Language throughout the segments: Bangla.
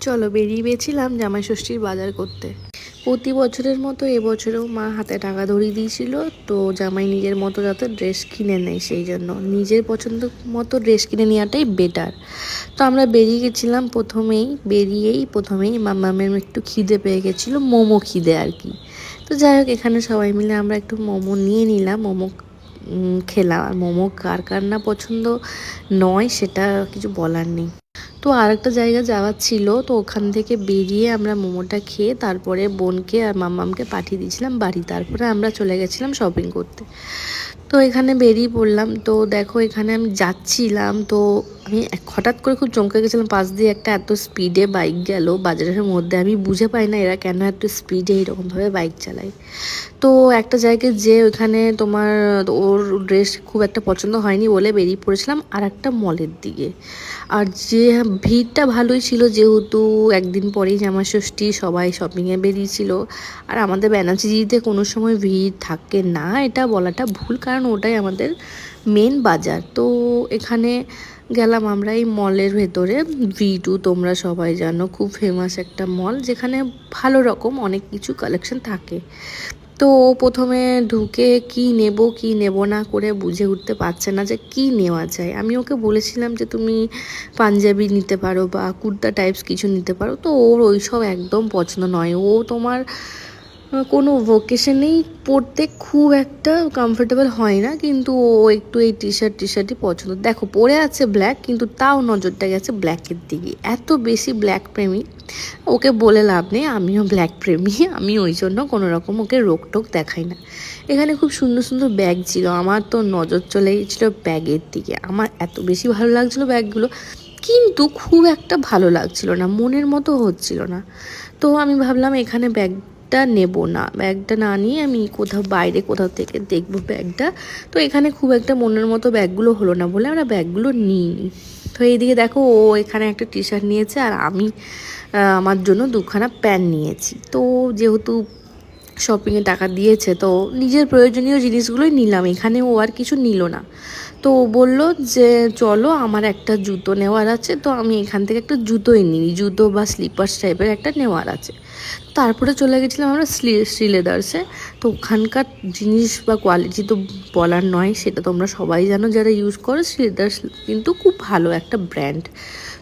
চলো বেরিয়ে গেছিলাম জামাই ষষ্ঠীর বাজার করতে। প্রতি বছরের মতো এবছরেও মা হাতে টাকা ধরিয়ে দিয়েছিল, তো জামাই নিজের মতো যাতে ড্রেস কিনে নেয়, সেই জন্য নিজের পছন্দ মতো ড্রেস কিনে নেওয়াটাই বেটার। তো আমরা বেরিয়ে গেছিলাম। প্রথমেই মামামের একটু খিদে পেয়ে গেছিলো, মোমো খিদে আর কি। তো যাই হোক, এখানে সবাই মিলে আমরা একটু মোমো নিয়ে নিলাম, মোমো খেলাম। আর মোমো কার কার না পছন্দ নয় সেটা কিছু বলার নেই। তো আরেকটা জায়গা যাওয়ার ছিল, তো ওখান থেকে বেরিয়ে আমরা মোমোটা খেয়ে তারপরে বোনকে আর মাম্মামকে পাঠিয়ে দিয়েছিলাম বাড়ি। তারপরে আমরা চলে গেছিলাম শপিং করতে। তো এখানে বেরিয়ে পড়লাম। তো দেখো, এখানে আমি যাচ্ছিলাম, তো আমি হঠাৎ করে খুব চমকে গেছিলাম। পাশ দিয়ে একটা এত স্পিডে বাইক গেল বাজারের মধ্যে। আমি বুঝে পাই না এরা কেন এত স্পিডে এইরকমভাবে বাইক চালায়। তো একটা জায়গায় যে ওখানে তোমার ওর ড্রেস খুব একটা পছন্দ হয়নি বলে বেরিয়ে পড়েছিলাম আর একটা মলের দিকে। আর যে ভিড়টা ভালোই ছিল, যেহেতু একদিন পরেই জামাই ষষ্ঠী, সবাই শপিংয়ে বেরিয়েছিল। আর আমাদের ব্যানার্জিতে কোনো সময় ভিড় থাকে না, এটা বলাটা ভুল, কারণ ওটাই আমাদের মেন বাজার। তো এখানে গেলাম আমরা এই মলের ভেতরে। V2 তোমরা সবাই জানো, খুব ফেমাস একটা মল, যেখানে ভালো রকম অনেক কিছু কালেকশন থাকে। তো প্রথমে ঢুকে কি নেব না করে বুঝে উঠতে পারছে না যে কি নেওয়া যায়। আমি ওকে বলেছিলাম যে তুমি পাঞ্জাবি নিতে পারো বা কুর্তা টাইপস কিছু নিতে পারো, তো ওর ওইসব একদম পছন্দ নয়। ও তোমার কোনো ভোকেশনেই পরতে খুব একটা কমফোর্টেবল হয় না, কিন্তু ও একটু এই টি শার্টই পছন্দ। দেখো পরে আছে ব্ল্যাক, কিন্তু তাও নজরটা গেছে ব্ল্যাকের দিকে, এত বেশি ব্ল্যাক প্রেমী। ওকে বলে লাভ নেই, আমিও ব্ল্যাক প্রেমী, আমি ওই জন্য কোনো রকম ওকে রোকটোক দেখাই না। এখানে খুব সুন্দর সুন্দর ব্যাগ ছিল, আমার তো নজর চলে গেছিলো ব্যাগের দিকে। আমার এত বেশি ভালো লাগছিলো ব্যাগগুলো, কিন্তু খুব একটা ভালো লাগছিল না, মনের মতো হচ্ছিল না। তো আমি ভাবলাম এখানে ব্যাগটা নেব না, ব্যাগটা না নিয়ে আমি বাইরে কোথাও থেকে দেখবো ব্যাগটা। তো এখানে খুব একটা মনের মতো ব্যাগগুলো হলো না বলে আমরা ব্যাগগুলো নিইনি। তো এইদিকে দেখো, ও এখানে একটা টি শার্ট নিয়েছে আর আমি আমার জন্য দুখানা প্যান্ট নিয়েছি। তো যেহেতু শপিংয়ে টাকা দিয়েছে, তো নিজের প্রয়োজনীয় জিনিসগুলোই নিলাম, এখানে ও আর কিছু নিল না। তো ও বললো যে চলো আমার একটা জুতো নেওয়ার আছে, তো আমি এখান থেকে একটা জুতোই নিই, জুতো বা স্লিপার্স টাইপের একটা নেওয়ার আছে। তারপরে চলে গেছিলাম আমরা শ্রীলেদার্সে। তো ওখানকার জিনিস বা কোয়ালিটি তো বলার নয়, সেটা তোমরা সবাই জানো যারা ইউজ করো। শ্রীলেদার্স কিন্তু খুব ভালো একটা ব্র্যান্ড।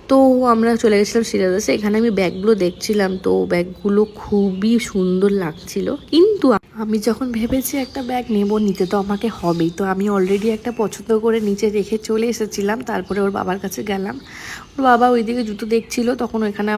তো আমরা চলে গেছিলাম শ্রীলেদার্সে। এখানে আমি ব্যাগগুলো দেখছিলাম, তো ব্যাগগুলো খুবই সুন্দর লাগছিল। কিন্তু আমি যখন ভেবেছি একটা ব্যাগ নিতে তো আমাকে হবেই, তো আমি অলরেডি একটা পছন্দ করে নিচে রেখে চলে এসেছিলাম। তারপরে ওর বাবার কাছে গেলাম, ওর বাবা ওইদিকে জুতো দেখছিল, তখন ওইখানে